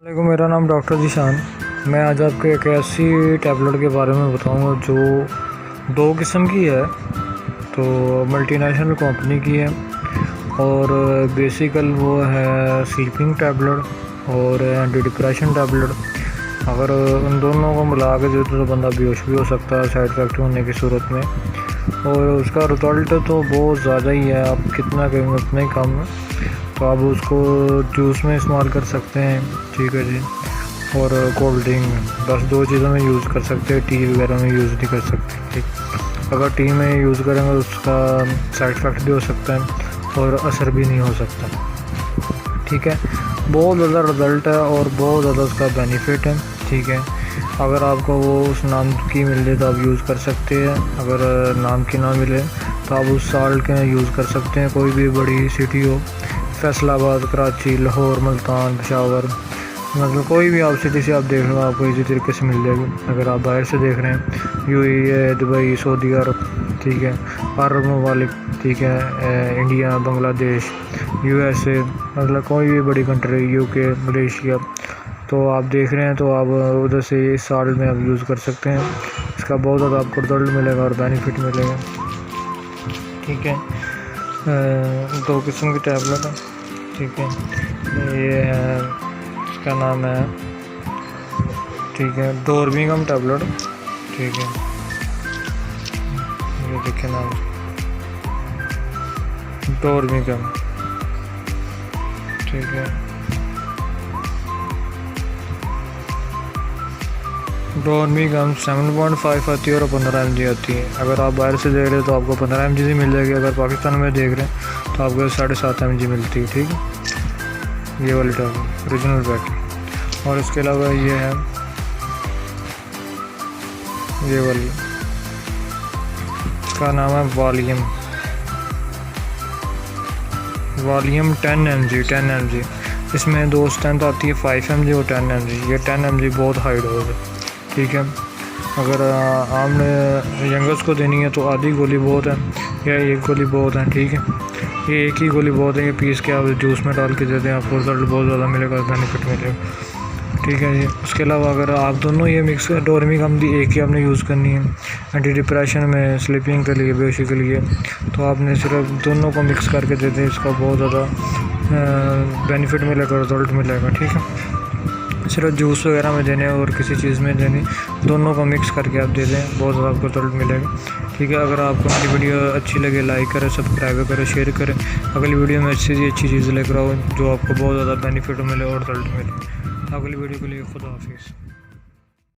वालेकुम, मेरा नाम डॉक्टर जीशान। मैं आज आपको एक ऐसी टैबलेट के बारे में बताऊंगा जो दो किस्म की है। तो मल्टीनेशनल कंपनी की है और बेसिकल वो है स्लीपिंग टैबलेट और एंटी डिप्रेशन टैबलेट। अगर उन दोनों को मिला के दे तो बंदा बेहोश भी हो सकता है साइड इफेक्ट होने की सूरत में, और उसका रिज़ल्ट तो बहुत ज़्यादा ही है। आप कितना करेंगे उतना ही कम है। तो आप उसको जूस में इस्तेमाल कर सकते हैं, ठीक है जी, और कोल्ड ड्रिंक, बस दो चीज़ों में यूज़ कर सकते हैं। टी वगैरह में यूज़ नहीं कर सकते, ठीक। अगर टी में यूज़ करेंगे तो उसका साइड इफ़ेक्ट भी हो सकता है और असर भी नहीं हो सकता, ठीक है। बहुत ज़्यादा रिज़ल्ट है और बहुत ज़्यादा उसका बेनिफिट है, ठीक है। अगर आपको वो उस नाम की मिल जाए तो आप यूज़ कर सकते हैं। अगर नाम की ना मिले तो आप उस साल्ट के यूज़ कर सकते हैं। कोई भी बड़ी सिटी हो, फैसलाबाद, कराची, लाहौर, मुल्तान, पेशावर, मतलब कोई भी आप सिटी से आप देख लो, आपको इसी तरीके से मिल जाएगी। अगर आप बाहर से देख रहे हैं, यूएई, दुबई, सऊदी अरब, ठीक है, अरब ममालिक, ठीक है, इंडिया, बांग्लादेश, यूएसए, मतलब कोई भी बड़ी कंट्री, यूके, मलेशिया, तो आप देख रहे हैं तो आप उधर से इस साल में आप यूज़ कर सकते हैं। इसका बहुत ज़्यादा आपको रिजल्ट मिलेगा और बेनिफिट मिलेगा, ठीक है। दो किस्म की टैबलेट है, ठीक है। ये है, इसका नाम है, ठीक है, डोर्मिगम टैबलेट, ठीक है। ये देखिए नाम, डोर्मिगम, ठीक है। डोर्मिगम 7.5 आती है और 15 mg आती है। अगर आप बाहर से देख रहे हैं तो आपको 15 mg ही मिल जाएगी। अगर पाकिस्तान में देख रहे हैं तो आपको 7.5 mg मिलती है, ठीक है। ये वाली टैबलेट ओरिजिनल पैक। और इसके अलावा ये है, ये वाली, इसका नाम है वॉल्यूम 10 mg। इसमें दो स्ट्रेंथ आती है, 5 mg और 10 mg। ये 10 mg बहुत हाई डोज है, ठीक है। अगर आपने यंगर्स को देनी है तो आधी गोली बहुत है या एक गोली बहुत है, ठीक है। ये एक ही गोली बहुत है, ये पीस के आप जूस में डाल के देते हैं, आपको रिजल्ट बहुत ज़्यादा मिलेगा, बेनिफिट मिलेगा, ठीक है जी। उसके अलावा अगर आप दोनों ये मिक्स, डोर्मिगम दी एक ही आपने यूज़ करनी है एंटी डिप्रेशन में, स्लीपिंग के लिए, बेहोशी के लिए, तो आपने सिर्फ दोनों को मिक्स करके देते हैं, इसका बहुत ज़्यादा बेनिफिट मिलेगा, रिजल्ट मिलेगा, ठीक है। सिर्फ जूस वगैरह में देने और किसी चीज़ में देने, दोनों को मिक्स करके आप दे दें, बहुत ज़्यादा आपको रिजल्ट मिलेगा, ठीक है। अगर आपको मेरी वीडियो अच्छी लगे, लाइक करें, सब्सक्राइब करें, शेयर करें। अगली वीडियो में अच्छी चीज़ लेकर आओ जो आपको बहुत ज़्यादा बेनिफिट मिले और रिजल्ट मिले। अगली वीडियो के लिए खुदा हाफिज़।